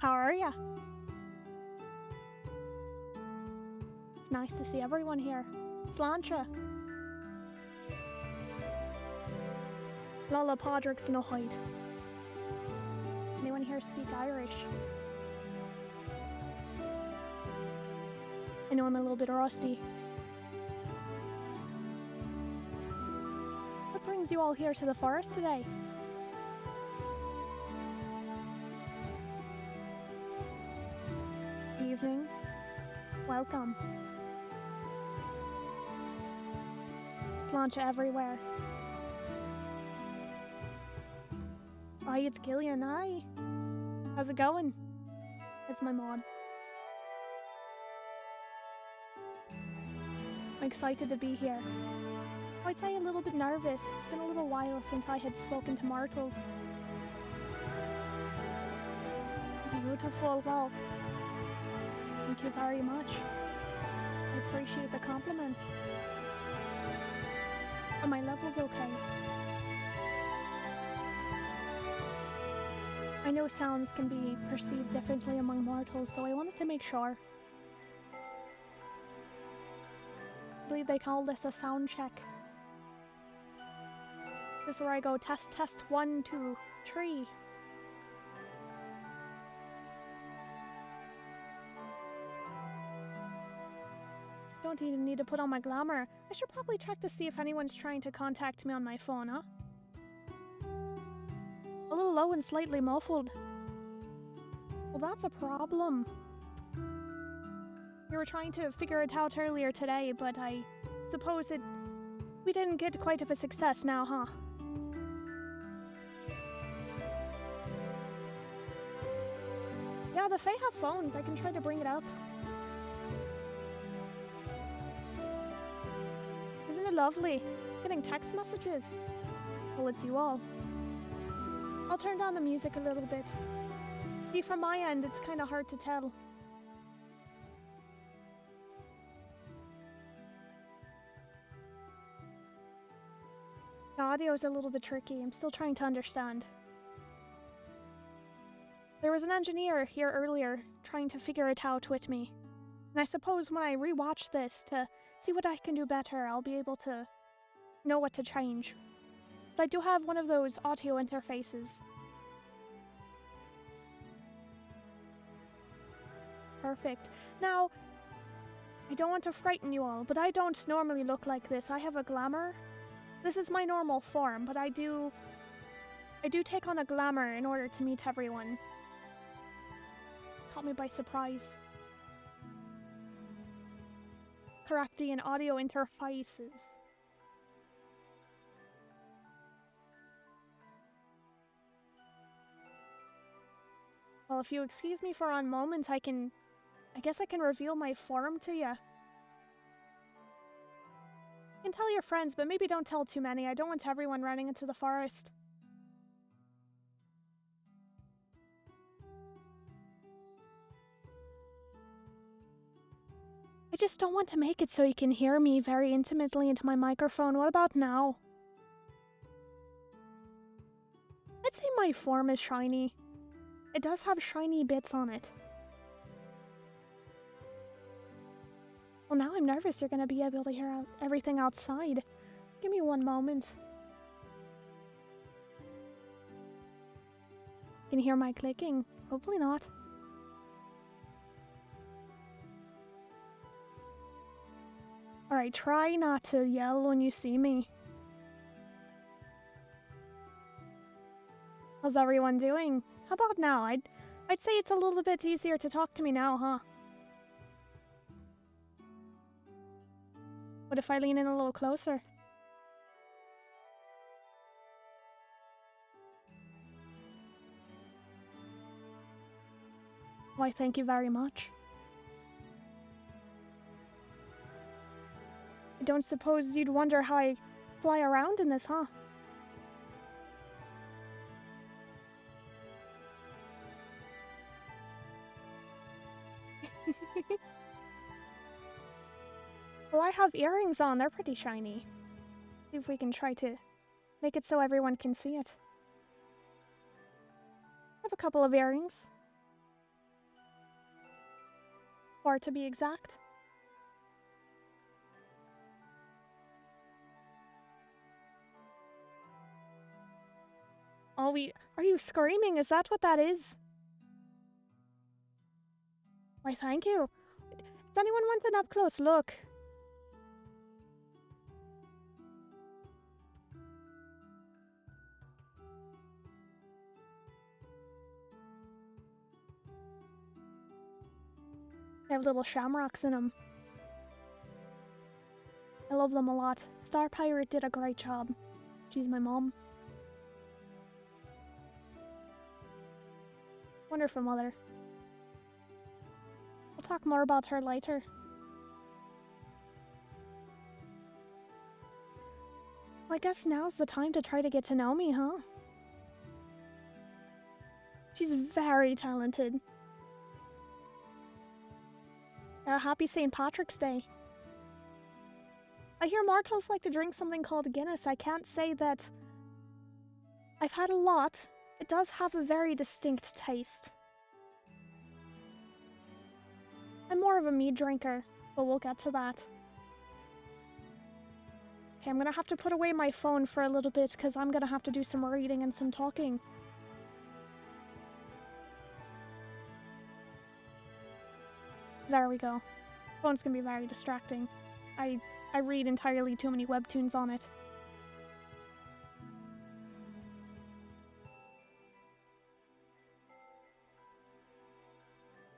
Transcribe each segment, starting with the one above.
How are ya? It's nice to see everyone here. Sláinte. Lala Podrick's no hide. Anyone here speak Irish? I know I'm a little bit rusty. What brings you all here to the forest today? Evening. Welcome. Plancha everywhere. Aye, it's Gillian, aye. How's it going? It's my mod. I'm excited to be here. I'd say a little bit nervous. It's been a little while since I had spoken to mortals. Beautiful. Well, thank you very much. I appreciate the compliment. Are my levels okay? I know sounds can be perceived differently among mortals, so I wanted to make sure. I believe they call this a sound check. This is where I go test, test, 1, 2, 3. Don't even need to put on my glamour. I should probably check to see if anyone's trying to contact me on my phone, huh? A little low and slightly muffled. Well, that's a problem. We were trying to figure it out earlier today, but I suppose we didn't get quite of a success now, huh? Yeah, the Fae have phones. I can try to bring it up. Isn't it lovely? Getting text messages. Well, it's you all. I'll turn down the music a little bit. See, from my end, it's kind of hard to tell. The audio is a little bit tricky. I'm still trying to understand. There was an engineer here earlier trying to figure it out with me. And I suppose when I rewatch this to see what I can do better, I'll be able to know what to change. But I do have one of those audio interfaces. Perfect. Now, I don't want to frighten you all, but I don't normally look like this. I have a glamour. This is my normal form, but I do take on a glamour in order to meet everyone. Caught me by surprise. Correcting audio interfaces. Well, if you excuse me for one moment, I guess I can reveal my form to you. You can tell your friends, but maybe don't tell too many. I don't want everyone running into the forest. I just don't want to make it so you can hear me very intimately into my microphone. What about now? I'd say my form is shiny. It does have shiny bits on it. Well, now I'm nervous you're gonna be able to hear everything outside. Give me one moment. Can you hear my clicking? Hopefully not. Alright, try not to yell when you see me. How's everyone doing? How about now? I'd say it's a little bit easier to talk to me now, huh? What if I lean in a little closer? Why, thank you very much. I don't suppose you'd wonder how I fly around in this, huh? Well, I have earrings on. They're pretty shiny. See if we can try to make it so everyone can see it. I have a couple of earrings. 4 to be exact. Oh, are you screaming? Is that what that is? Why, thank you. Does anyone want an up-close look? They have little shamrocks in them. I love them a lot. Star Pirate did a great job. She's my mom. Wonderful mother. We'll talk more about her later. Well, I guess now's the time to try to get to know me, huh? She's very talented. Happy St. Patrick's Day. I hear mortals like to drink something called Guinness. I can't say that I've had a lot. It does have a very distinct taste. I'm more of a mead drinker, but we'll get to that. Okay, I'm gonna have to put away my phone for a little bit because I'm gonna have to do some reading and some talking. There we go. Phone's gonna be very distracting. I read entirely too many webtoons on it.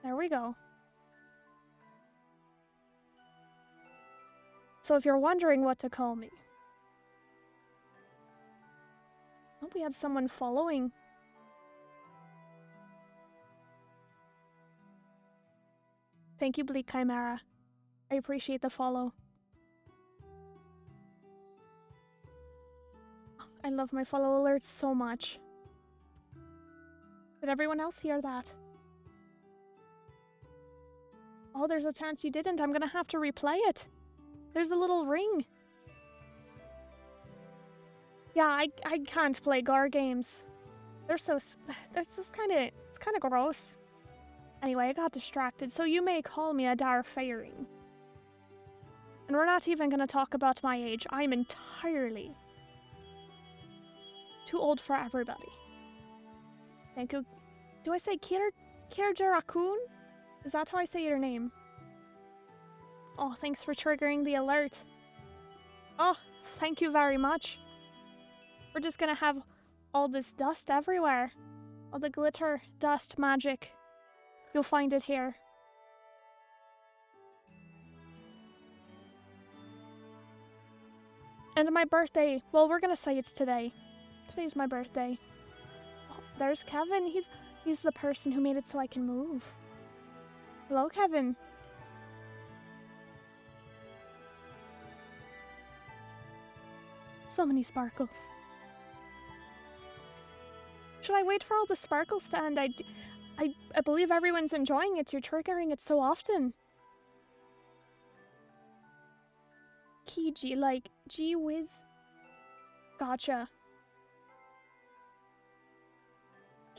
There we go. So if you're wondering what to call me. Oh, we had someone following. Thank you, Bleak Chimera. I appreciate the follow. I love my follow alerts so much. Did everyone else hear that? Oh, there's a chance you didn't. I'm gonna have to replay it. There's a little ring. Yeah, I can't play gore games. They're so... That's just kinda... It's kinda gross. Anyway, I got distracted, so you may call me Adare Fairing. And we're not even gonna talk about my age. I'm entirely too old for everybody. Thank you. Do I say Kirjarakun? Is that how I say your name? Oh, thanks for triggering the alert. Oh, thank you very much. We're just gonna have all this dust everywhere. All the glitter, dust, magic. You'll find it here. And my birthday, well, we're gonna say it's today. Today's my birthday. Oh, there's Kevin. He's the person who made it so I can move. Hello, Kevin. So many sparkles. Should I wait for all the sparkles to end? I believe everyone's enjoying it. You're triggering it so often. Kiji, like, gee whiz. Gotcha.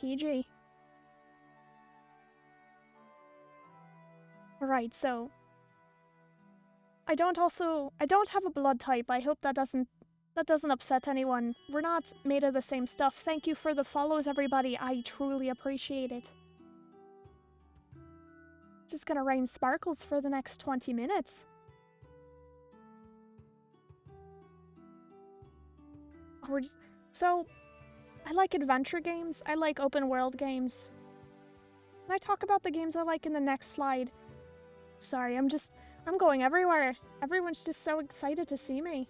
Kiji. Right, so... I don't have a blood type. I hope that doesn't upset anyone. We're not made of the same stuff. Thank you for the follows, everybody. I truly appreciate it. Just gonna rain sparkles for the next 20 minutes. So, I like adventure games. I like open world games. Can I talk about the games I like in the next slide? Sorry, I'm going everywhere. Everyone's just so excited to see me.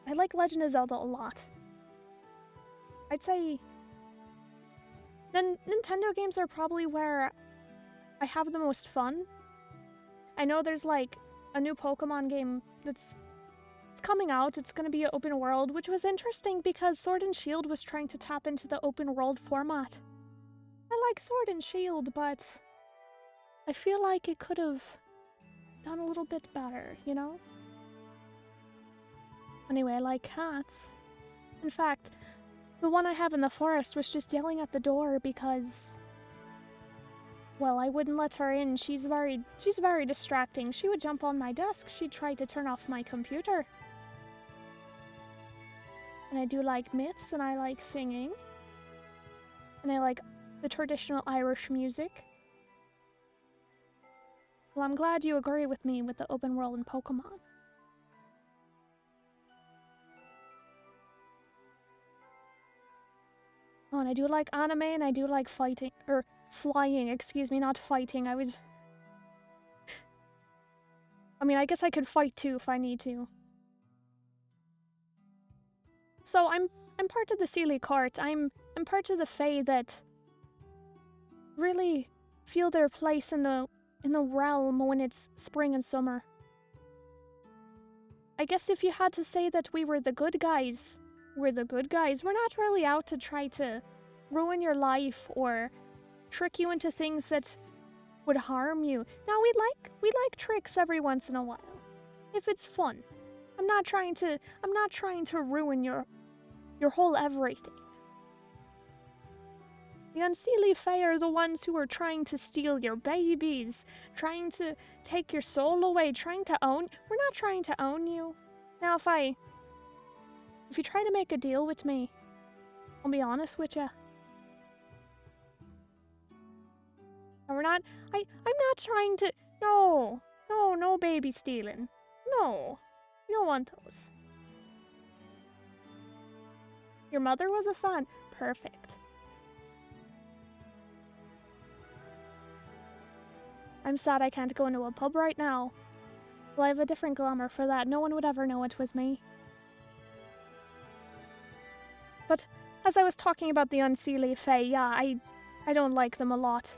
I like Legend of Zelda a lot. I'd say Nintendo games are probably where I have the most fun. I know there's like a new Pokemon game it's coming out. It's gonna be an open world, which was interesting because Sword and Shield was trying to tap into the open world format. I like Sword and Shield, but I feel like it could have done a little bit better, you know? Anyway, I like cats. In fact, the one I have in the forest was just yelling at the door because... Well, I wouldn't let her in. She's very distracting. She would jump on my desk. She'd try to turn off my computer. And I do like myths, and I like singing. And I like the traditional Irish music. Well, I'm glad you agree with me with the open world in Pokemon. Oh, and I do like anime, and I do like fighting, or flying, excuse me, not fighting. I mean, I guess I could fight too if I need to. So I'm part of the Seelie court. I'm part of the Fae that really feel their place in the realm when it's spring and summer. I guess if you had to say that we were the good guys, we're the good guys. We're not really out to try to ruin your life or trick you into things that would harm you. Now, we like tricks every once in a while, if it's fun. I'm not trying to ruin your whole everything. The Unseelie Fae are the ones who are trying to steal your babies, trying to take your soul away, trying to own. We're not trying to own you. Now, if you try to make a deal with me, I'll be honest with you. And I'm not trying to. No baby stealing. No, you don't want those. Your mother was a fan. Perfect. I'm sad I can't go into a pub right now. Well, I have a different glamour for that. No one would ever know it was me. But as I was talking about the Unseelie Fae, yeah, I don't like them a lot.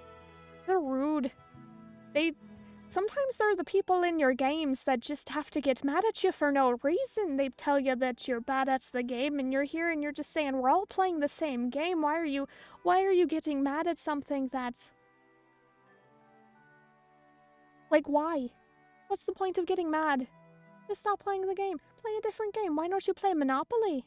They're rude. They Sometimes there are the people in your games that just have to get mad at you for no reason. They tell you that you're bad at the game and you're here and you're just saying, we're all playing the same game. Why are you getting mad at something that's... Like, why? What's the point of getting mad? Just stop playing the game. Play a different game. Why don't you play Monopoly?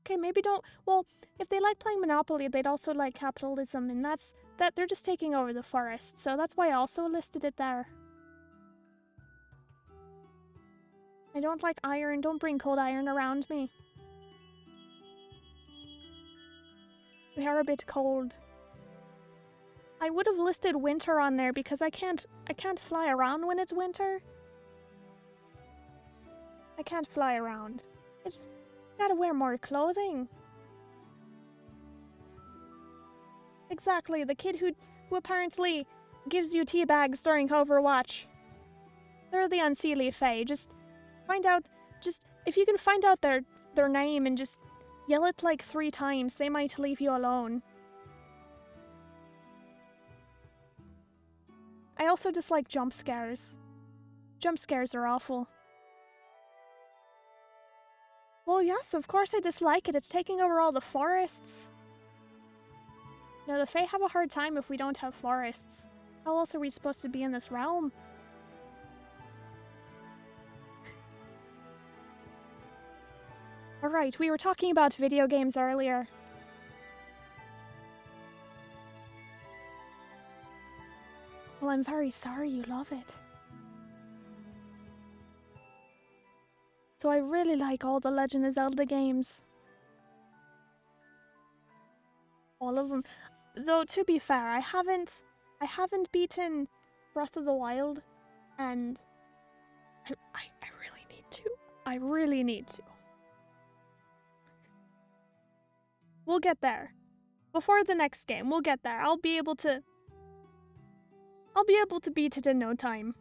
Okay, maybe don't... Well, if they like playing Monopoly, they'd also like capitalism, and that they're just taking over the forest, so that's why I also listed it there. I don't like iron. Don't bring cold iron around me. We are a bit cold. I would have listed winter on there because I can't fly around when it's winter. I can't fly around. It's gotta wear more clothing. Exactly, the kid who apparently gives you tea bags during Overwatch. They're the unseelie fae. Just find out, if you can find out their name and just yell it like 3 times, they might leave you alone. I also dislike jump scares. Jump scares are awful. Well, yes, of course I dislike it. It's taking over all the forests. No, the Fae have a hard time if we don't have forests. How else are we supposed to be in this realm? Alright, we were talking about video games earlier. Well, I'm very sorry you love it. So I really like all the Legend of Zelda games. All of them. Though, to be fair, I haven't beaten Breath of the Wild, and I really need to. I really need to. We'll get there. Before the next game, we'll get there. I'll be able to beat it in no time.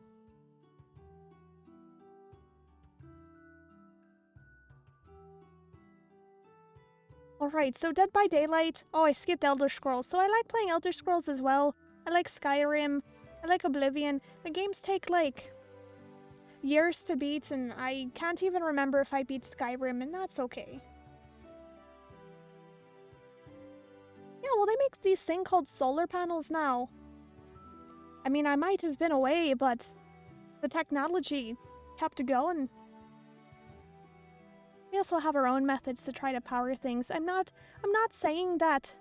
Alright, so Dead by Daylight. Oh, I skipped Elder Scrolls. So I like playing Elder Scrolls as well. I like Skyrim. I like Oblivion. The games take, like, years to beat, and I can't even remember if I beat Skyrim, and that's okay. Yeah, well, they make these thing called solar panels now. I mean, I might have been away, but the technology kept going. We also have our own methods to try to power things. I'm not saying that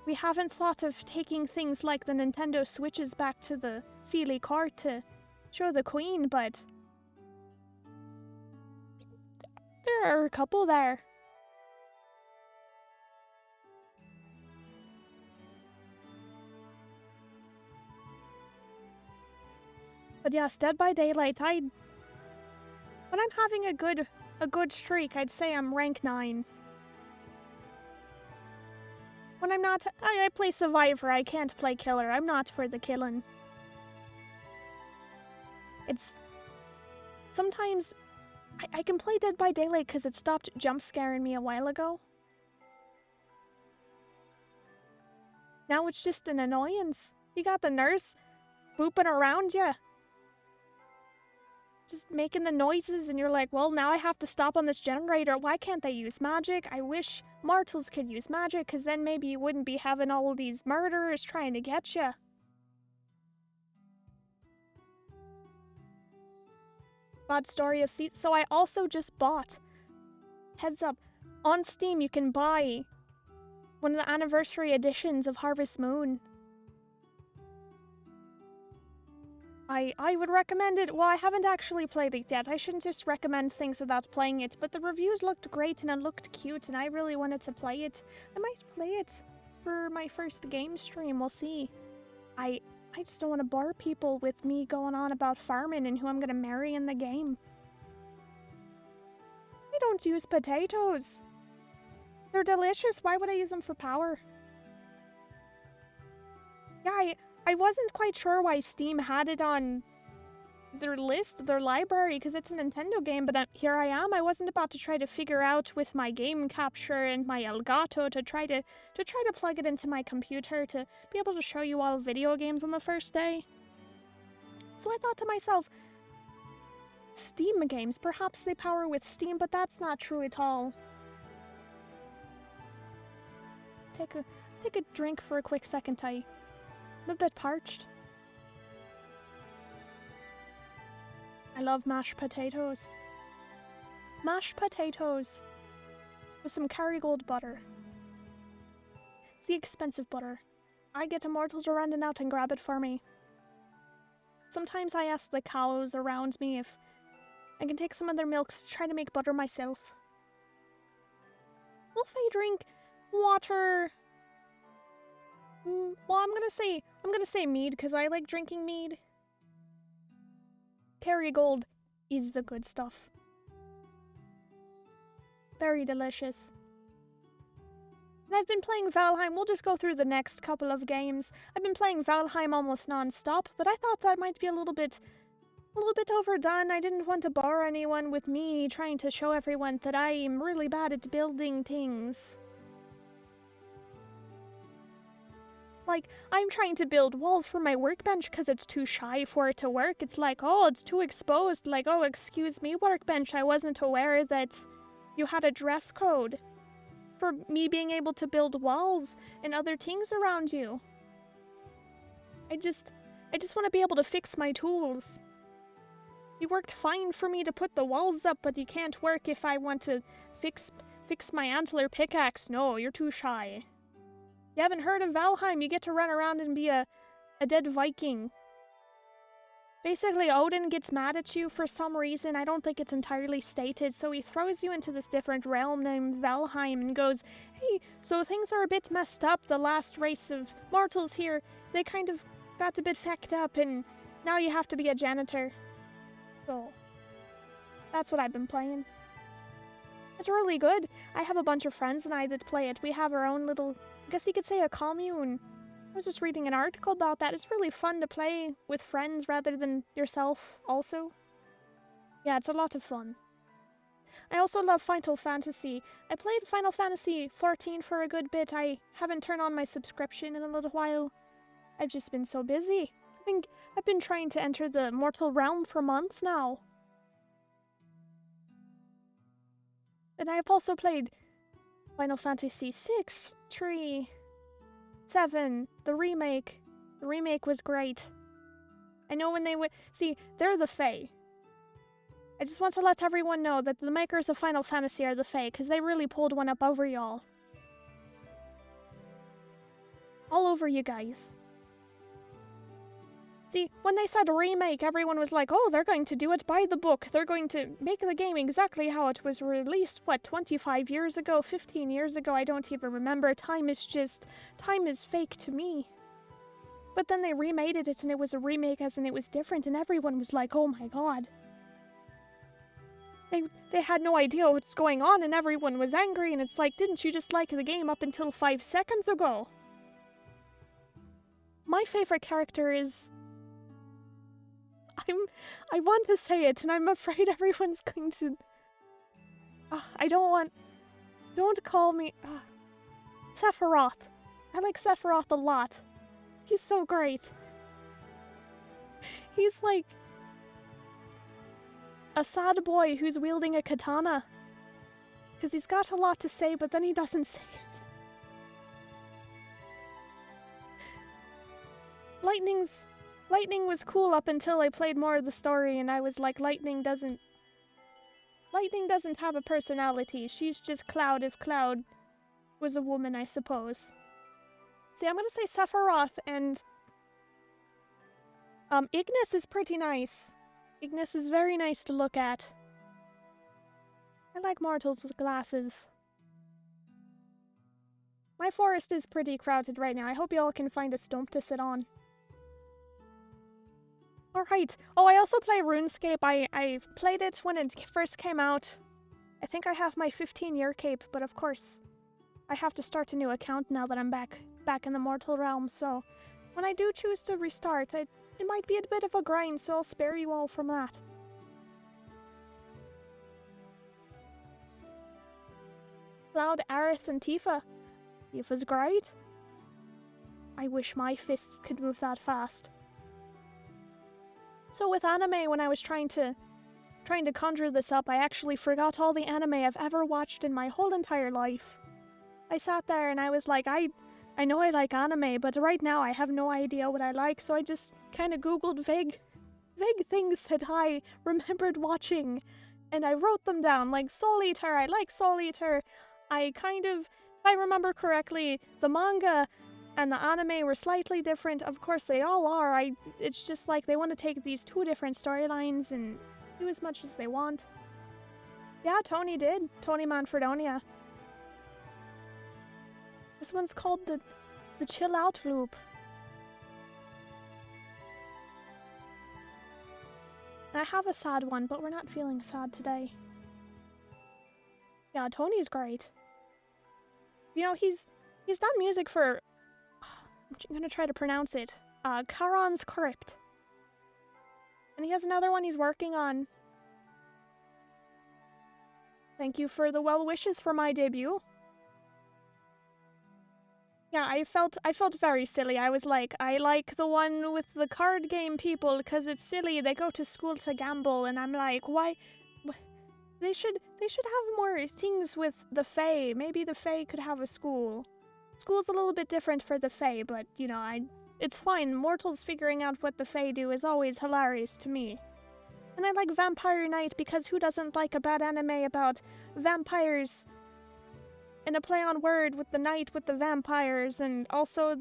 we haven't thought of taking things like the Nintendo Switches back to the seelie court to show the Queen, but there are a couple there. But yes, Dead by Daylight, when I'm having a good streak, I'd say I'm rank 9. When I'm not, I play Survivor, I can't play Killer. I'm not for the killing. It's... Sometimes, I can play Dead by Daylight because it stopped jump scaring me a while ago. Now it's just an annoyance. You got the nurse booping around you. Just making the noises, and you're like, well, now I have to stop on this generator. Why can't they use magic? I wish mortals could use magic, because then maybe you wouldn't be having all of these murderers trying to get you. Bad story of seats. So I also just bought, heads up, on Steam you can buy one of the anniversary editions of Harvest Moon. I would recommend it. Well, I haven't actually played it yet. I shouldn't just recommend things without playing it, but the reviews looked great and it looked cute and I really wanted to play it. I might play it for my first game stream. We'll see. I just don't want to bore people with me going on about farming and who I'm going to marry in the game. I don't use potatoes. They're delicious. Why would I use them for power? Yeah, I wasn't quite sure why Steam had it on their list, their library, because it's a Nintendo game, but here I am. I wasn't about to try to figure out with my game capture and my Elgato to try to plug it into my computer to be able to show you all video games on the first day. So I thought to myself, Steam games, perhaps they power with Steam, but that's not true at all. Take a drink for a quick second, I'm a bit parched. I love mashed potatoes. Mashed potatoes with some Kerrygold butter. It's the expensive butter. I get Immortal to run out and grab it for me. Sometimes I ask the cows around me if I can take some of their milks to try to make butter myself. Well, if I drink water... well, I'm gonna say mead, because I like drinking mead. Kerrygold is the good stuff. Very delicious. And I've been playing Valheim. We'll just go through the next couple of games. I've been playing Valheim almost non-stop, but I thought that might be a little bit overdone. I didn't want to bore anyone with me trying to show everyone that I'm really bad at building things. Like, I'm trying to build walls for my workbench because it's too shy for it to work. It's like, oh, it's too exposed. Like, oh, excuse me, workbench, I wasn't aware that you had a dress code for me being able to build walls and other things around you. I just want to be able to fix my tools. You worked fine for me to put the walls up, but you can't work if I want to fix my antler pickaxe. No, you're too shy. You haven't heard of Valheim, you get to run around and be a dead Viking. Basically, Odin gets mad at you for some reason. I don't think it's entirely stated, so he throws you into this different realm named Valheim and goes, hey, so things are a bit messed up. The last race of mortals here, they kind of got a bit fecked up, and now you have to be a janitor. So, that's what I've been playing. It's really good. I have a bunch of friends and I that play it. We have our own little, I guess you could say, a commune. I was just reading an article about that. It's really fun to play with friends rather than yourself also. Yeah, it's a lot of fun. I also love Final Fantasy. I played Final Fantasy 14 for a good bit. I haven't turned on my subscription in a little while. I've just been so busy. I've been trying to enter the mortal realm for months now. And I've also played Final Fantasy 6, 3, 7, the remake. The remake was great. I know when they would... See, they're the Fae. I just want to let everyone know that the makers of Final Fantasy are the Fae, because they really pulled one up over y'all. All over you guys. See, when they said remake, everyone was like, oh, they're going to do it by the book. They're going to make the game exactly how it was released, what, 25 years ago, 15 years ago? I don't even remember. Time is fake to me. But then they remade it and it was a remake as in it was different, and everyone was like, oh my god. They had no idea what's going on, and everyone was angry, and it's like, didn't you just like the game up until 5 seconds ago? My favorite character is... I want to say it, and I'm afraid everyone's going to... Don't call me... Sephiroth. I like Sephiroth a lot. He's so great. He's like... a sad boy who's wielding a katana. Because he's got a lot to say, but then he doesn't say it. Lightning was cool up until I played more of the story, and I was like, Lightning doesn't have a personality. She's just Cloud if Cloud was a woman, I suppose. See, I'm gonna say Sephiroth, and Ignis is pretty nice. Ignis is very nice to look at. I like mortals with glasses. My forest is pretty crowded right now. I hope y'all can find a stump to sit on. Alright. Oh, I also play RuneScape. I played it when it first came out. I think I have my 15-year cape, but of course, I have to start a new account now that I'm back in the mortal realm, so when I do choose to restart, I it might be a bit of a grind, so I'll spare you all from that. Cloud, Aerith, and Tifa. Tifa's great. I wish my fists could move that fast. So with anime, when I was trying to conjure this up, I actually forgot all the anime I've ever watched in my whole entire life. I sat there and I was like, I know I like anime, but right now I have no idea what I like, so I just kind of googled vague things that I remembered watching, and I wrote them down, like Soul Eater, I like Soul Eater. If I remember correctly, the manga and the anime were slightly different. Of course they all are. It's just like they want to take these two different storylines and do as much as they want. Yeah, Tony did. Tony Manfredonia. This one's called the Chill Out Loop. I have a sad one, but we're not feeling sad today. Yeah, Tony's great. You know, he's done music for... I'm gonna try to pronounce it. Charon's Crypt. And he has another one he's working on. Thank you for the well wishes for my debut. Yeah, I felt very silly. I was like, I like the one with the card game people because it's silly. They go to school to gamble, and I'm like, why? They should have more things with the Fae. Maybe the Fae could have a school. School's a little bit different for the Fae, but you know, it's fine. Mortals figuring out what the Fae do is always hilarious to me. And I like Vampire Knight because who doesn't like a bad anime about vampires? And a play on word with the knight with the vampires, and also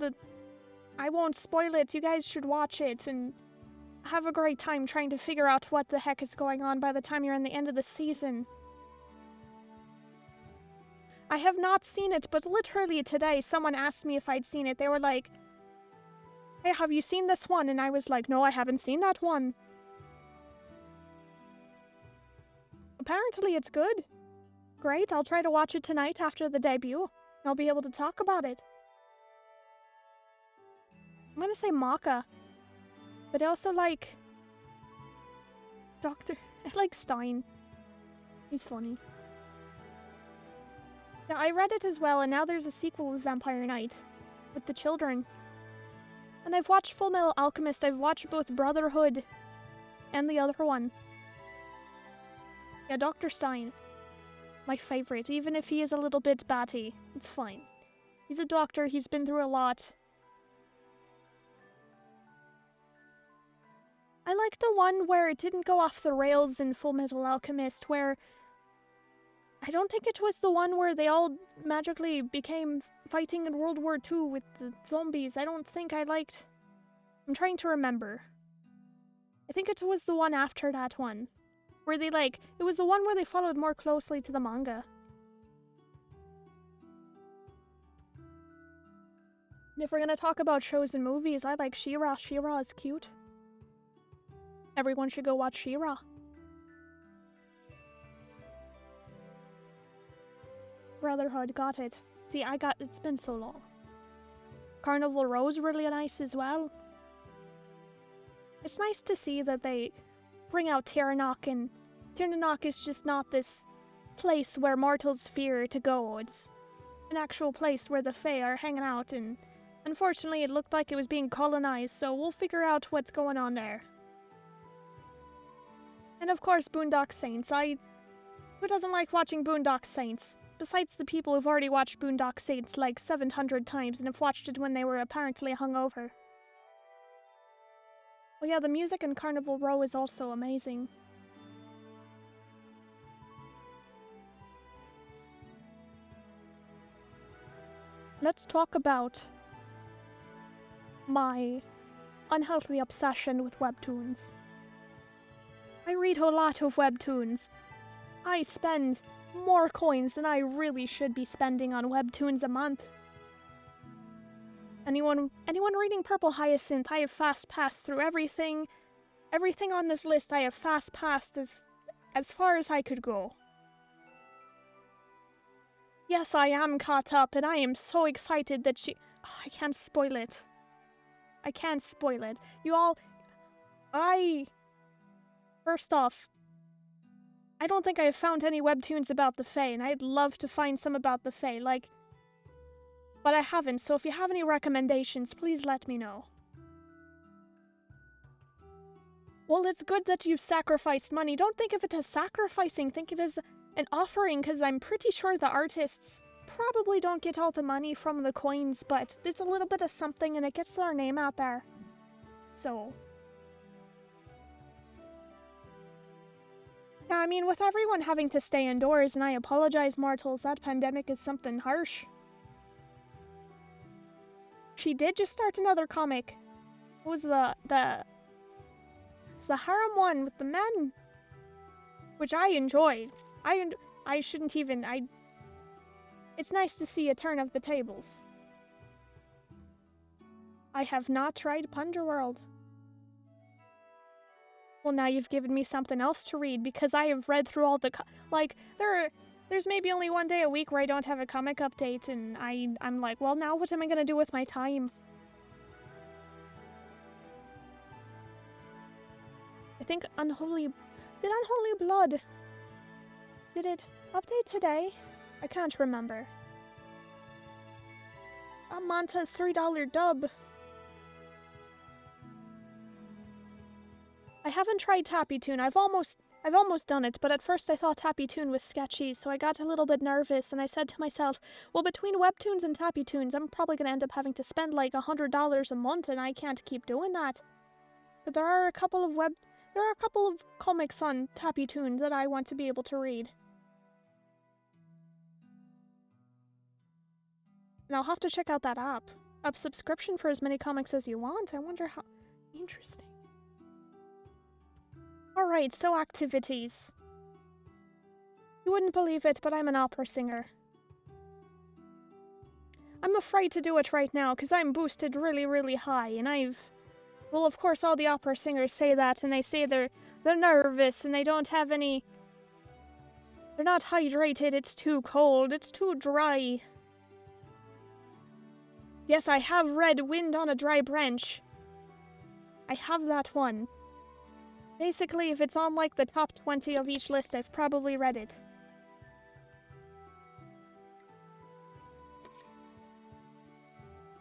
I won't spoil it, you guys should watch it, and have a great time trying to figure out what the heck is going on by the time you're in the end of the season. I have not seen it, but literally today someone asked me if I'd seen it. They were like, hey, have you seen this one? And I was like, no, I haven't seen that one. Apparently it's good. Great, I'll try to watch it tonight after the debut. I'll be able to talk about it. I'm gonna say Maka. But I also like... I like Stein. He's funny. Yeah, I read it as well, and now there's a sequel with Vampire Knight. With the children. And I've watched Full Metal Alchemist. I've watched both Brotherhood and the other one. Yeah, Dr. Stein. My favorite, even if he is a little bit batty. It's fine. He's a doctor, he's been through a lot. I like the one where it didn't go off the rails in Full Metal Alchemist, where... I don't think it was the one where they all magically became fighting in World War II with the zombies. I don't think I liked... I'm trying to remember. I think it was the one after that one. Where they it was the one where they followed more closely to the manga. And if we're gonna talk about shows and movies, I like She-Ra. She-Ra is cute. Everyone should go watch She-Ra. Brotherhood, got it. See, it's been so long. Carnival Row's really nice as well. It's nice to see that they bring out Tiranoc, and Tiranoc is just not this place where mortals fear to go. It's an actual place where the Fae are hanging out, and unfortunately it looked like it was being colonized, so we'll figure out what's going on there. And of course, Boondock Saints. Who doesn't like watching Boondock Saints? Besides the people who've already watched Boondock Saints like 700 times and have watched it when they were apparently hungover. Well, yeah, the music in Carnival Row is also amazing. Let's talk about my unhealthy obsession with webtoons. I read a lot of webtoons. I spend more coins than I really should be spending on webtoons a month. Anyone reading Purple Hyacinth, I have fast passed through everything. Everything on this list I have fast passed as far as I could go. Yes, I am caught up, and I am so excited that I can't spoil it. I can't spoil it. You all... First off, I don't think I've found any webtoons about the Fae, and I'd love to find some about the Fae, like... But I haven't, so if you have any recommendations, please let me know. Well, it's good that you've sacrificed money. Don't think of it as sacrificing, think it as an offering, because I'm pretty sure the artists probably don't get all the money from the coins, but there's a little bit of something and it gets their name out there. So... yeah, I mean, with everyone having to stay indoors, and I apologize, mortals, that pandemic is something harsh. She did just start another comic. What was it's the harem one with the men, which I enjoyed. I shouldn't even, it's nice to see a turn of the tables. I have not tried Punderworld. Well, now you've given me something else to read, because I have read through all the there's maybe only one day a week where I don't have a comic update, and I'm like, well, now what am I gonna do with my time? I think did Unholy Blood, did it update today? I can't remember. Manta's $3 dub. I haven't tried Tappy Toon. I've almost done it, but at first I thought Tappy Toon was sketchy, so I got a little bit nervous, and I said to myself, well, between Webtoons and Tappy Toons, I'm probably going to end up having to spend like $100 a month, and I can't keep doing that. But there are a couple of comics on Tappy Toon that I want to be able to read. And I'll have to check out that app. A subscription for as many comics as you want. I wonder how... interesting. Alright, so activities. You wouldn't believe it, but I'm an opera singer. I'm afraid to do it right now, because I'm boosted really, really high, and well, of course, all the opera singers say that, and they say they're nervous, and they don't have any... they're not hydrated, it's too cold, it's too dry. Yes, I have read Wind on a Dry Branch. I have that one. Basically, if it's on like the top 20 of each list, I've probably read it.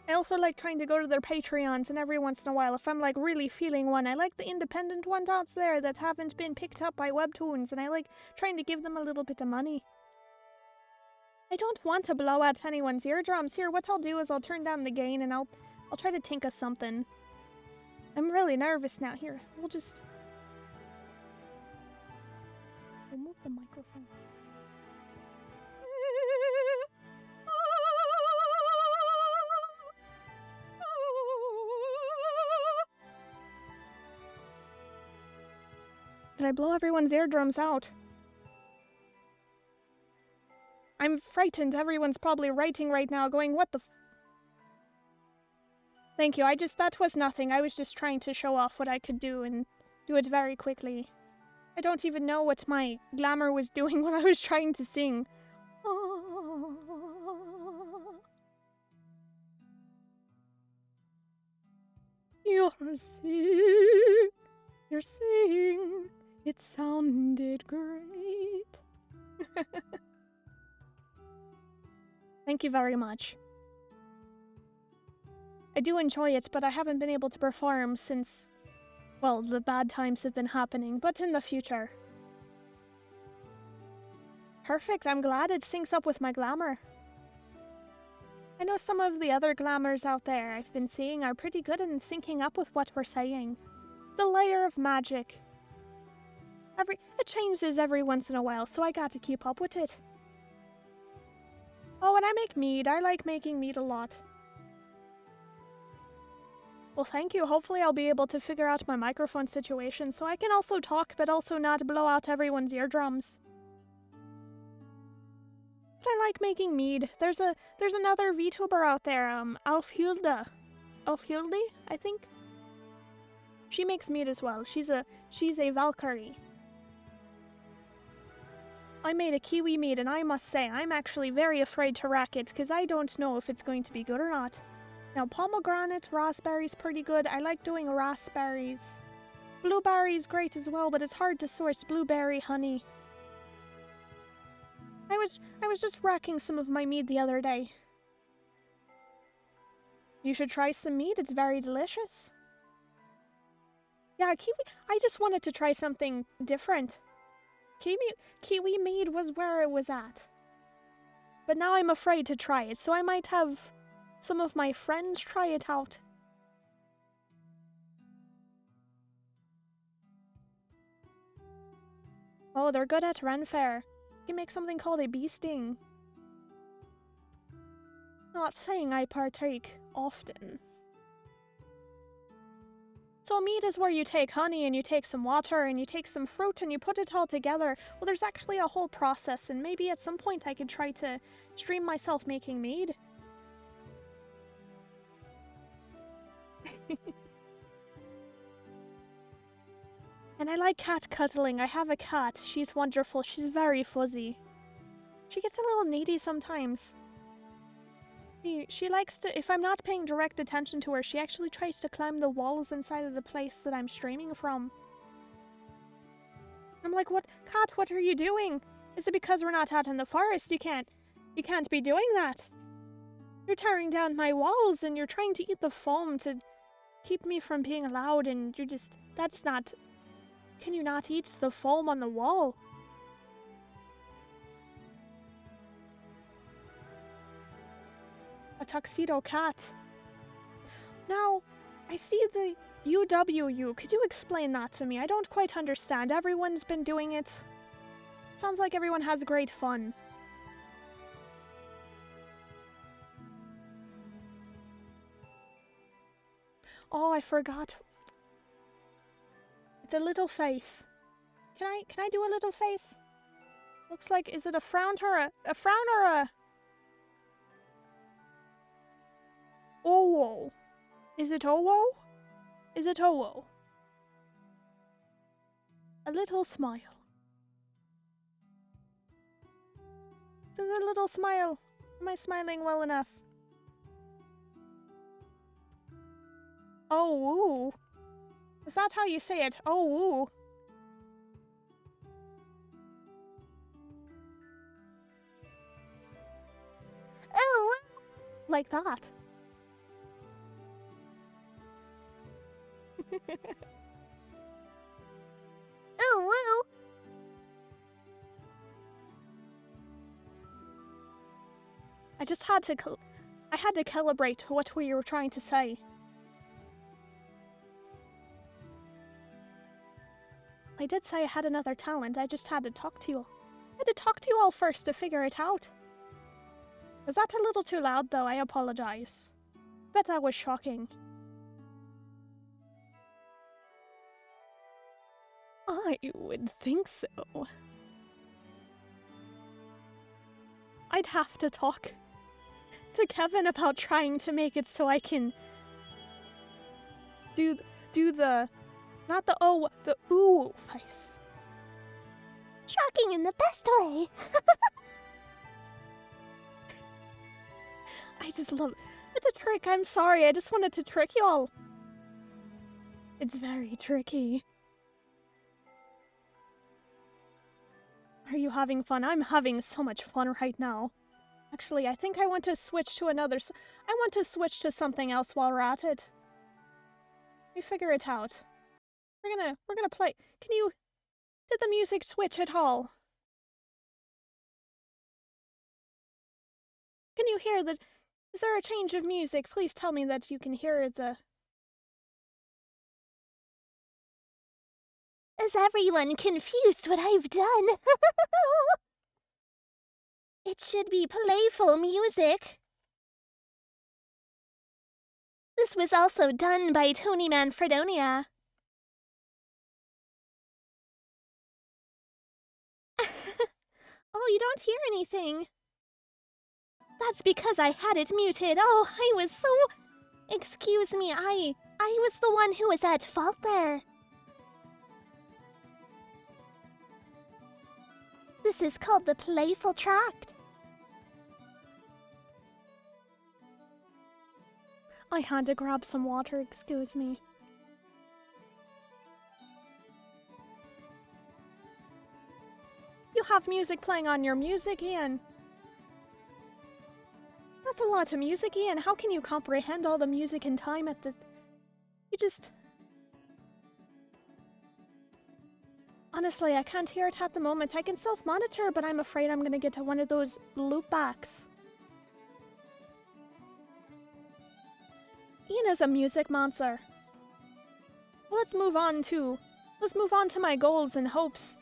I also like trying to go to their Patreons, and every once in a while, if I'm like really feeling one, I like the independent ones out there that haven't been picked up by Webtoons, and I like trying to give them a little bit of money. I don't want to blow out anyone's eardrums. Here, what I'll do is I'll turn down the gain, and I'll try to think of something. I'm really nervous now. Here, we'll move the microphone. Did I blow everyone's eardrums out? I'm frightened. Everyone's probably writing right now going, what the f... Thank you. That was nothing. I was just trying to show off what I could do and do it very quickly. I don't even know what my glamour was doing when I was trying to sing. You're singing. It sounded great. Thank you very much. I do enjoy it, but I haven't been able to perform since, well, the bad times have been happening, but in the future. Perfect, I'm glad it syncs up with my glamour. I know some of the other glamours out there I've been seeing are pretty good in syncing up with what we're saying. The layer of magic. It changes every once in a while, so I got to keep up with it. Oh, and I make mead. I like making mead a lot. Well, thank you. Hopefully I'll be able to figure out my microphone situation so I can also talk, but also not blow out everyone's eardrums. But I like making mead. There's another VTuber out there, Alfhilde, I think. She makes mead as well. She's a Valkyrie. I made a kiwi mead, and I must say, I'm actually very afraid to rack it, because I don't know if it's going to be good or not. Now, pomegranate, raspberries, pretty good. I like doing raspberries. Blueberry's great as well, but it's hard to source blueberry honey. I was just racking some of my mead the other day. You should try some mead, it's very delicious. Yeah, I just wanted to try something different. Kiwi mead was where it was at. But now I'm afraid to try it, so I might have some of my friends try it out. Oh, they're good at Ren Fair. You can make something called a bee sting. Not saying I partake often. So mead is where you take honey and you take some water and you take some fruit and you put it all together. Well, there's actually a whole process, and maybe at some point I could try to stream myself making mead. And I like cat cuddling. I have a cat. She's wonderful. She's very fuzzy. She gets a little needy sometimes. She likes to, if I'm not paying direct attention to her, she actually tries to climb the walls inside of the place that I'm streaming from. I'm like, what? Cat, what are you doing? Is it because we're not out in the forest? You can't be doing that. You're tearing down my walls and you're trying to eat the foam to keep me from being allowed, and you're just, that's not... Can you not eat the foam on the wall? A tuxedo cat. Now, I see the UWU. Could you explain that to me? I don't quite understand. Everyone's been doing it. Sounds like everyone has great fun. Oh, I forgot. It's a little face. Can I do a little face? Looks like, is it a frown or a frown or a... Owo. Is it Owo? Is it Owo? A little smile. Is it a little smile? Am I smiling well enough? Oh, woo. Is that how you say it? Oh, woo. Oh, woo. Like that. Oh, woo. I just had to calibrate what we were trying to say. I did say I had another talent, I just had to talk to you. I had to talk to you all first to figure it out. Was that a little too loud though? I apologize. Bet that was shocking. I would think so. I'd have to talk to Kevin about trying to make it so I can do the, not the oh, the ooh face. Shocking in the best way. I just love it. It's a trick. I'm sorry. I just wanted to trick y'all. It's very tricky. Are you having fun? I'm having so much fun right now. Actually, I think I want to switch to another... I want to switch to something else while we're at it. We figure it out. We're gonna play... Can you... Did the music switch at all? Can you hear the... Is there a change of music? Please tell me that you can hear the... Is everyone confused what I've done? It should be playful music. This was also done by Tony Manfredonia. Oh, you don't hear anything. That's because I had it muted. Oh, I was so... Excuse me, I was the one who was at fault there. This is called the playful tract. I had to grab some water, excuse me. have music playing on your music, Ian. That's a lot of music, Ian. How can you comprehend all the music in time at the... You just... Honestly, I can't hear it at the moment. I can self-monitor, but I'm afraid I'm gonna get to one of those loopbacks. Ian is a music monster. Well, let's move on to my goals and hopes.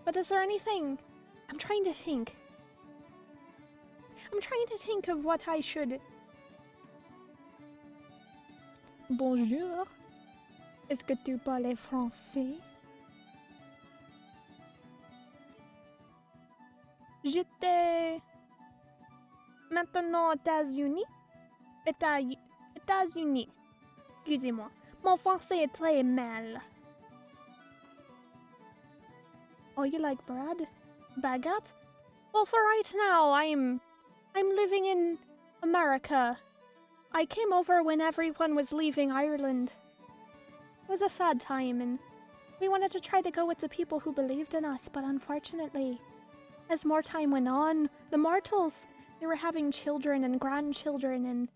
But is there anything... I'm trying to think of what I should... Bonjour. Est-ce que tu parles français? J'étais... Maintenant aux États-Unis. États-Unis. Excusez-moi. Mon français est très mal. Oh, you like bread? Baguette? Well, for right now, I'm living in America. I came over when everyone was leaving Ireland. It was a sad time, and we wanted to try to go with the people who believed in us, but unfortunately, as more time went on, the mortals, they were having children and grandchildren, and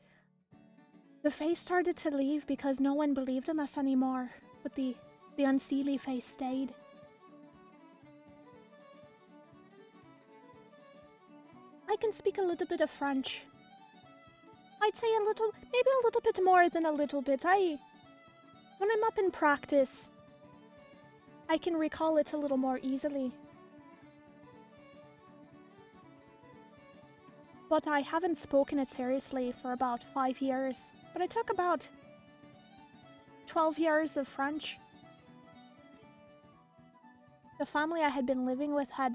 the face started to leave because no one believed in us anymore, but the unseelie face stayed. I can speak a little bit of French. I'd say maybe a little bit more than a little bit. When I'm up in practice, I can recall it a little more easily. But I haven't spoken it seriously for about 5 years. But I took about 12 years of French. The family I had been living with had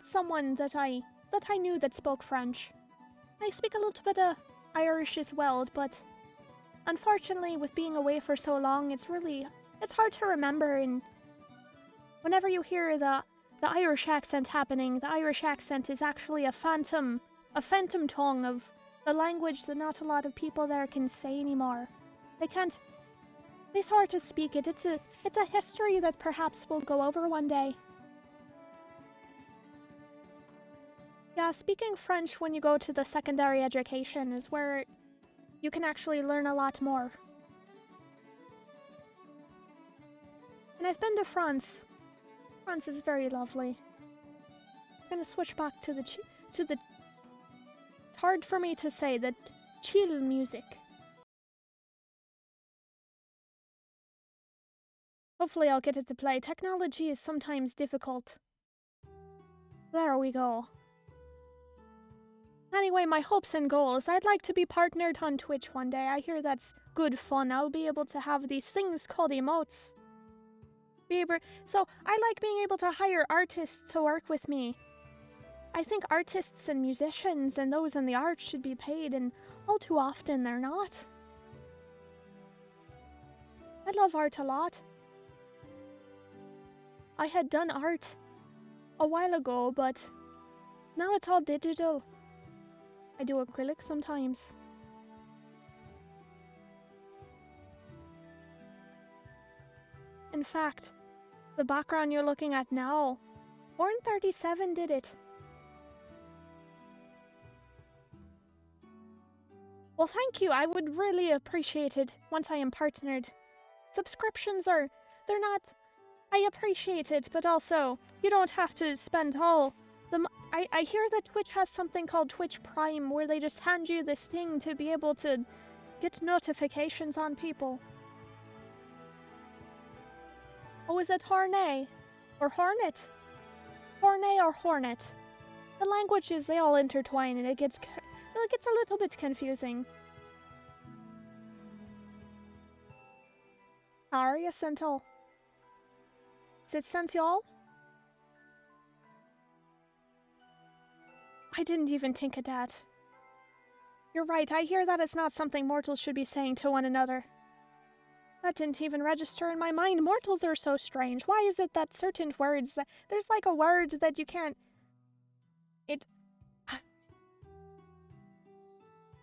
someone that I knew that spoke French. I speak a little bit of Irish as well, but unfortunately with being away for so long, it's hard to remember, and whenever you hear the Irish accent happening, the Irish accent is actually a phantom tongue of the language that not a lot of people there can say anymore. They sort of speak it. It's a history that perhaps will go over one day. Yeah, speaking French when you go to the secondary education is where you can actually learn a lot more. And I've been to France. France is very lovely. I'm gonna switch back to the it's hard for me to say, the chill music. Hopefully I'll get it to play. Technology is sometimes difficult. There we go. Anyway, my hopes and goals. I'd like to be partnered on Twitch one day. I hear that's good fun. I'll be able to have these things called emotes. So I like being able to hire artists to work with me. I think artists and musicians and those in the arts should be paid, and all too often they're not. I love art a lot. I had done art a while ago, but now it's all digital. I do acrylic sometimes. In fact, the background you're looking at now, Born37 did it. Well, thank you. I would really appreciate it once I am partnered. Subscriptions they're not... I appreciate it, but also, you don't have to spend all the... I hear that Twitch has something called Twitch Prime, where they just hand you this thing to be able to get notifications on people. Oh, is it Hornet? Or Hornet? Hornet or Hornet? The languages, they all intertwine, and it gets a little bit confusing. How are you, Sentinel? Is it Sentinel? I didn't even think of that. You're right, I hear that it's not something mortals should be saying to one another. That didn't even register in my mind. Mortals are so strange. Why is it that certain words, there's like a word that you can't...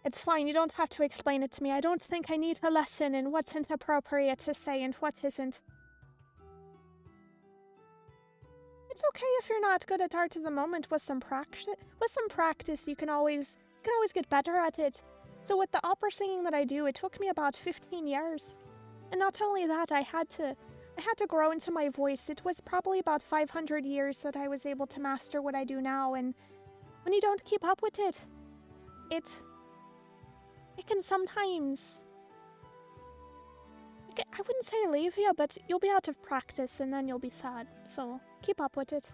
It's fine, you don't have to explain it to me. I don't think I need a lesson in what's inappropriate to say and what isn't. It's okay if you're not good at art at the moment. With some practice, you can always get better at it. So with the opera singing that I do, it took me about 15 years. And not only that, I had to grow into my voice. It was probably about 500 years that I was able to master what I do now, and when you don't keep up with it, it can sometimes, I wouldn't say leave you, but you'll be out of practice and then you'll be sad. So keep up with it.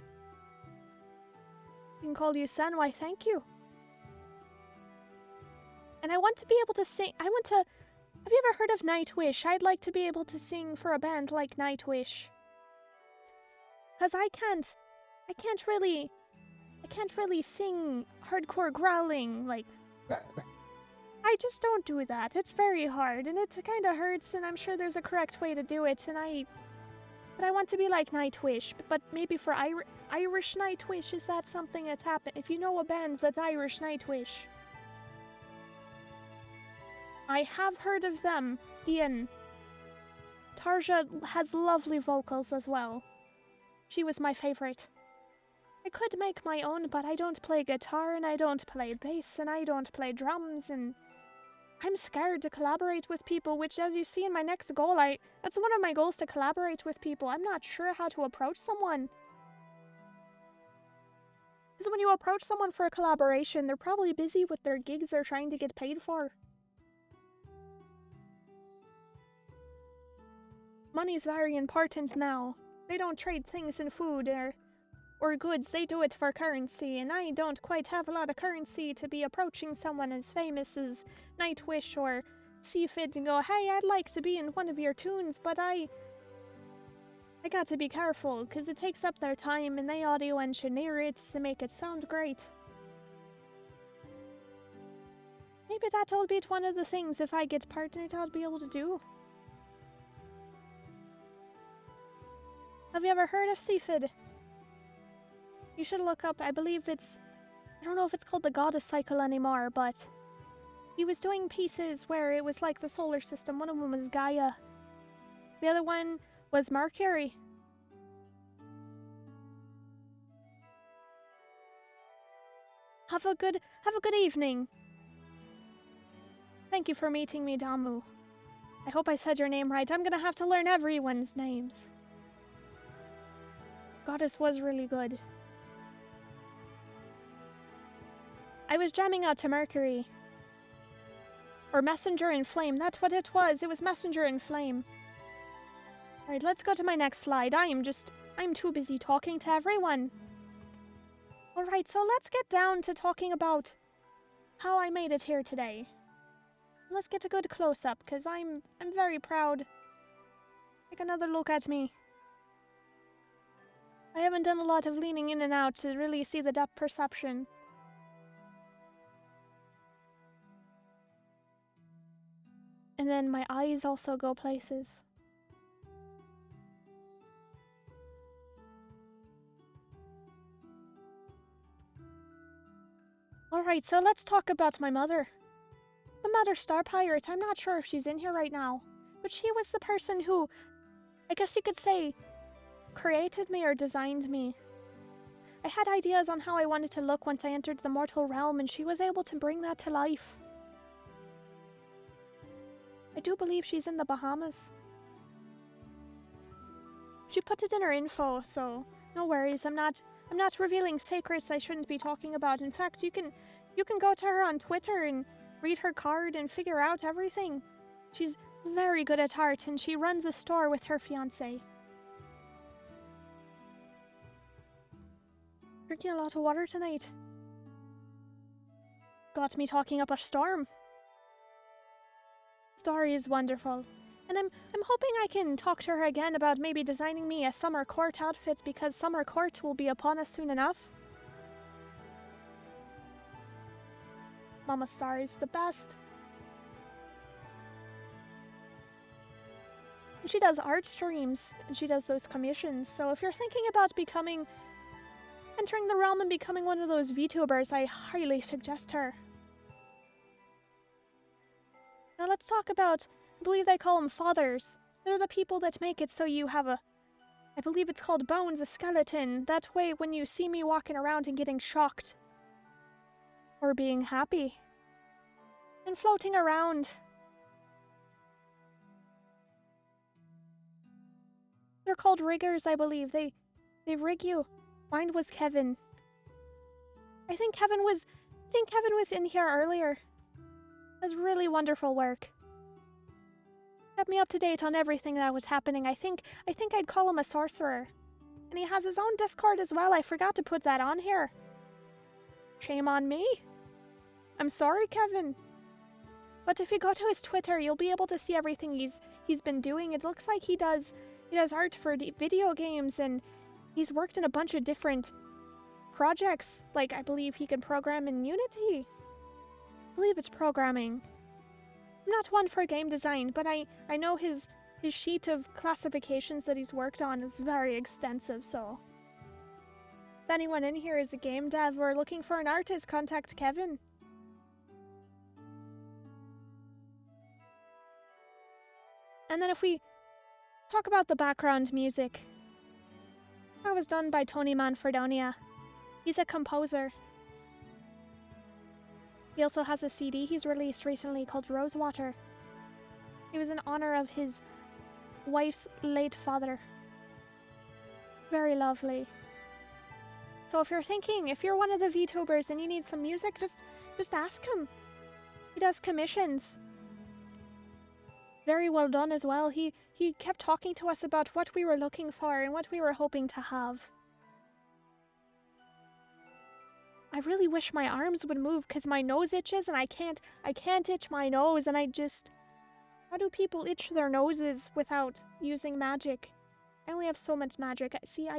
I can call you Sen, why thank you. And I want to be able to sing, have you ever heard of Nightwish? I'd like to be able to sing for a band like Nightwish. Cause I can't really sing hardcore growling, like, I just don't do that. It's very hard, and it kind of hurts, and I'm sure there's a correct way to do it, but I want to be like Nightwish, but maybe for Irish Nightwish, is that something that's happened? If you know a band that's Irish Nightwish. I have heard of them, Ian. Tarja has lovely vocals as well. She was my favorite. I could make my own, but I don't play guitar, and I don't play bass, and I don't play drums, and I'm scared to collaborate with people, which, as you see in my next goal, that's one of my goals, to collaborate with people. I'm not sure how to approach someone. Because when you approach someone for a collaboration, they're probably busy with their gigs they're trying to get paid for. Money's very important now. They don't trade things in food or goods, they do it for currency, and I don't quite have a lot of currency to be approaching someone as famous as Nightwish or Seafid and go, hey, I'd like to be in one of your tunes, but I got to be careful, because it takes up their time and they audio engineer it to make it sound great. Maybe that'll be one of the things, if I get partnered, I'll be able to do. Have you ever heard of Seafid? You should look up, I believe I don't know if it's called the Goddess Cycle anymore, but he was doing pieces where it was like the solar system. One of them was Gaia. The other one was Mercury. Have a good evening. Thank you for meeting me, Damu. I hope I said your name right. I'm gonna have to learn everyone's names. Goddess was really good. I was jamming out to Mercury. Or Messenger in Flame, that's what it was. It was Messenger in Flame. Alright, let's go to my next slide. I'm too busy talking to everyone. Alright, so let's get down to talking about how I made it here today. Let's get a good close-up, because I'm very proud. Take another look at me. I haven't done a lot of leaning in and out to really see the depth perception. And then my eyes also go places. Alright, so let's talk about my mother. The Mother Star Pirate, I'm not sure if she's in here right now, but she was the person who, I guess you could say, created me or designed me. I had ideas on how I wanted to look once I entered the mortal realm, and she was able to bring that to life. I do believe she's in the Bahamas. She put it in her info, so no worries. I'm not revealing secrets I shouldn't be talking about. In fact, you can go to her on Twitter and read her card and figure out everything. She's very good at art, and she runs a store with her fiancé. Drinking a lot of water tonight. Got me talking up a storm. Story is wonderful. And I'm hoping I can talk to her again about maybe designing me a summer court outfit, because summer court will be upon us soon enough. Mama Star is the best. And she does art streams, and she does those commissions, so if you're thinking about entering the realm and becoming one of those VTubers, I highly suggest her. Now let's talk about, I believe they call them fathers. They're the people that make it so you have a I believe it's called Bones, a skeleton. That way, when you see me walking around and getting shocked, or being happy, and floating around, they're called riggers, I believe. They rig you. Mine was Kevin. I think Kevin was in here earlier. It was really wonderful work. Kept me up to date on everything that was happening. I think I'd call him a sorcerer. And he has his own Discord as well. I forgot to put that on here. Shame on me. I'm sorry, Kevin. But if you go to his Twitter, you'll be able to see everything he's been doing. It looks like he does art for video games, and he's worked in a bunch of different projects. Like, I believe he can program in Unity. I believe it's programming. I'm not one for game design, but I know his sheet of classifications that he's worked on is very extensive, so if anyone in here is a game dev or looking for an artist, contact Kevin. And then if we talk about the background music, that was done by Tony Manfredonia. He's a composer. He also has a CD he's released recently called Rosewater. It was in honor of his wife's late father. Very lovely. So if you're one of the VTubers and you need some music, just ask him. He does commissions. Very well done as well. He kept talking to us about what we were looking for and what we were hoping to have. I really wish my arms would move because my nose itches and I can't itch my nose, and how do people itch their noses without using magic? I only have so much magic. See,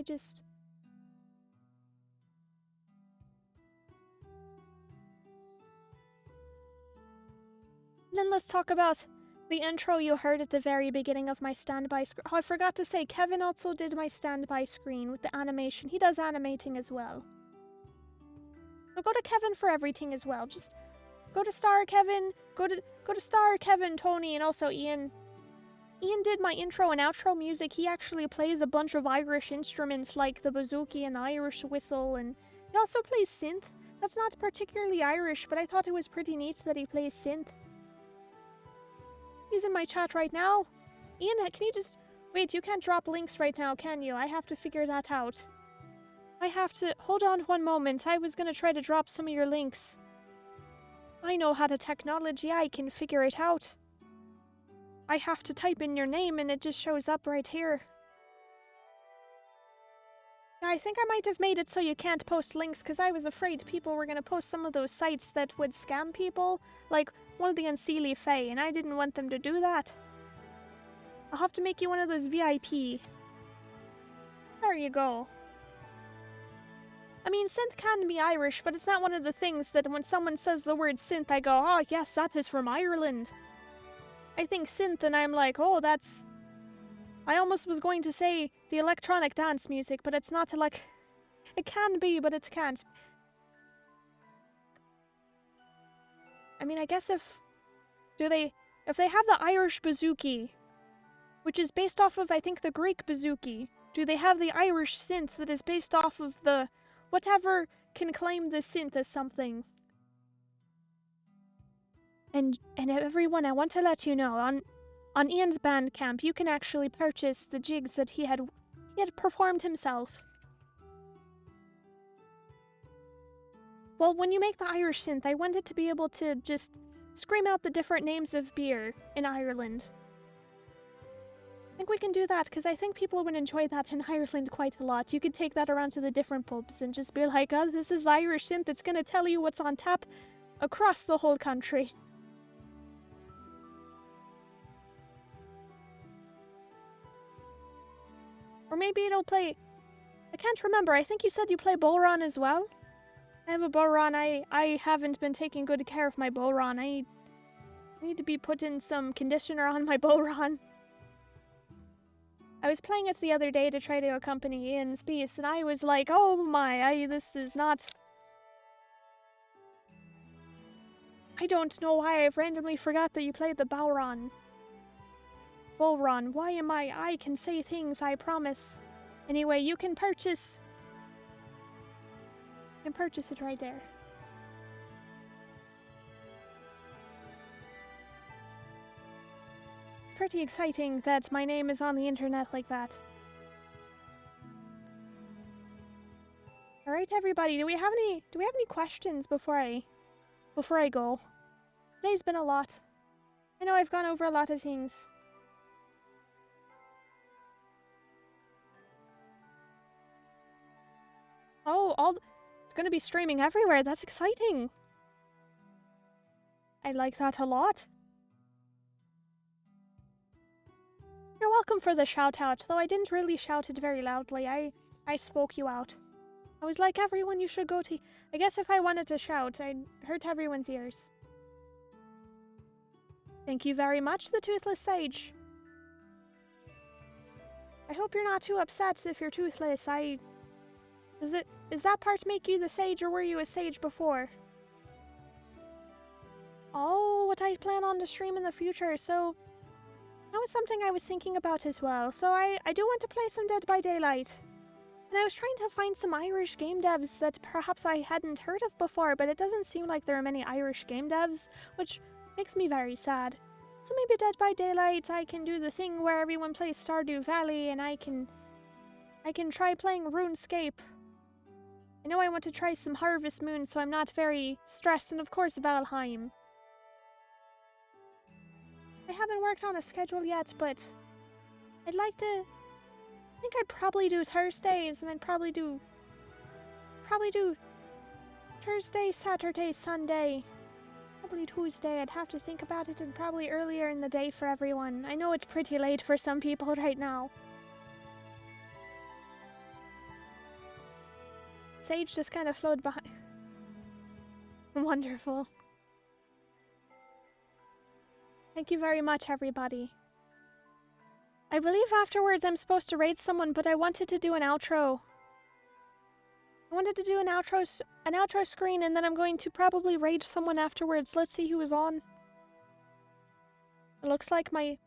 Then let's talk about the intro you heard at the very beginning of my standby screen. Oh, I forgot to say, Kevin also did my standby screen with the animation. He does animating as well. So go to Kevin for everything as well. Just go to Star Kevin, go to Star Kevin, Tony, and also Ian. Ian did my intro and outro music. He actually plays a bunch of Irish instruments like the bouzouki and the Irish whistle, and he also plays synth. That's not particularly Irish, but I thought it was pretty neat that he plays synth. He's in my chat right now. Ian, can you just... Wait, you can't drop links right now, can you? I have to figure that out. I have to... Hold on one moment. I was gonna try to drop some of your links. I know how to technology. I can figure it out. I have to type in your name and it just shows up right here. Now, I think I might have made it so you can't post links because I was afraid people were gonna post some of those sites that would scam people, like one of the seelie Fae, and I didn't want them to do that. I'll have to make you one of those VIP. There you go. I mean, synth can be Irish, but it's not one of the things that when someone says the word synth, I go, oh, yes, that is from Ireland. I think synth, and I'm like, oh, that's... I almost was going to say the electronic dance music, but it's not it can be, but it can't. I mean, I guess if they have the Irish bouzouki, which is based off of, I think, the Greek bouzouki, do they have the Irish synth that is based off of the... whatever can claim the synth as something? And everyone, I want to let you know, on Ian's Bandcamp, you can actually purchase the jigs that he had performed himself. Well, when you make the Irish synth, I wanted to be able to just scream out the different names of beer in Ireland. I think we can do that, because I think people would enjoy that in Ireland quite a lot. You could take that around to the different pubs and just be like, oh, this is Irish synth, it's going to tell you what's on tap across the whole country. Or maybe it'll play... I can't remember, I think you said you play Bolron as well? I have a Bolron. I haven't been taking good care of my Bolron. I need to be putting some conditioner on my Bolron. I was playing it the other day to try to accompany Ian's piece, and I was like, oh my, this is not... I don't know why I've randomly forgot that you played the Bolron. Bolron, why am I can say things, I promise. Anyway, you can purchase... You can purchase it right there. Pretty exciting that my name is on the internet like that. All right, everybody. Do we have any questions before I go? Today's been a lot. I know I've gone over a lot of things. Oh, it's going to be streaming everywhere. That's exciting. I like that a lot. You're welcome for the shout out, though I didn't really shout it very loudly. I spoke you out. I was like, everyone, you should go to... I guess if I wanted to shout, I'd hurt everyone's ears. Thank you very much, the Toothless Sage. I hope you're not too upset if you're toothless. Does that part make you the sage, or were you a sage before? Oh, what I plan on to stream in the future, so... That was something I was thinking about as well. So I do want to play some Dead by Daylight. And I was trying to find some Irish game devs that perhaps I hadn't heard of before, but it doesn't seem like there are many Irish game devs, which makes me very sad. So maybe Dead by Daylight, I can do the thing where everyone plays Stardew Valley, and I can try playing RuneScape. I know I want to try some Harvest Moon, so I'm not very stressed, and of course Valheim. I haven't worked on a schedule yet, but I'd like to... I think I'd probably do Thursdays, and I'd probably do Thursday, Saturday, Sunday. Probably Tuesday. I'd have to think about it, and probably earlier in the day for everyone. I know it's pretty late for some people right now. Sage just kind of flowed behind. Wonderful. Thank you very much, everybody. I believe afterwards I'm supposed to raid someone, but I wanted to do an outro. I wanted to do an outro screen, and then I'm going to probably raid someone afterwards. Let's see who is on. It looks like my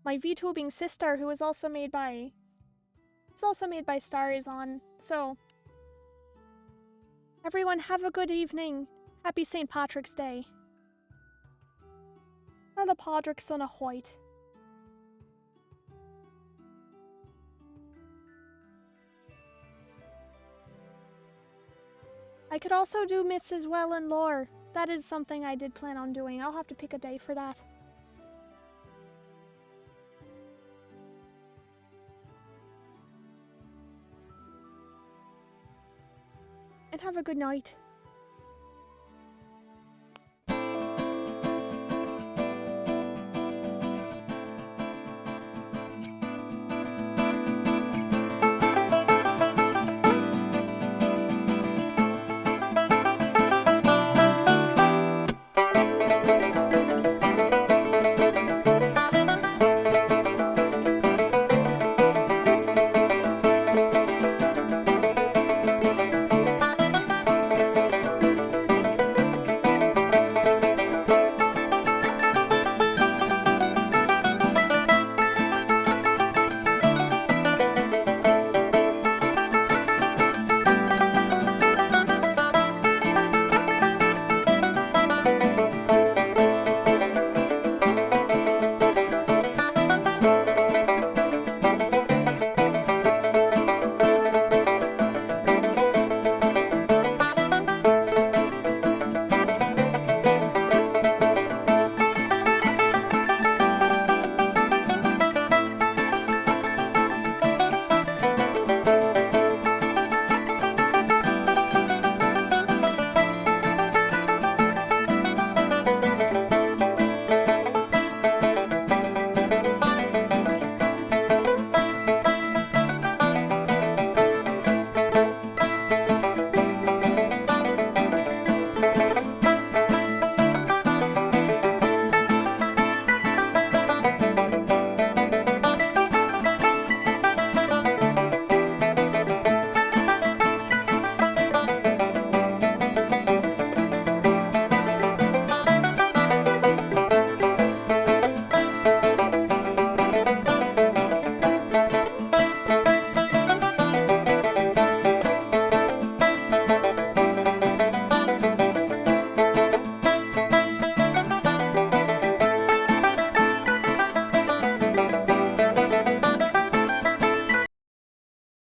VTubing sister, who is also made by... Star, is on. So... Everyone, have a good evening. Happy St. Patrick's Day. Not a Podrick, son of White. I could also do myths as well and lore. That is something I did plan on doing. I'll have to pick a day for that. And have a good night.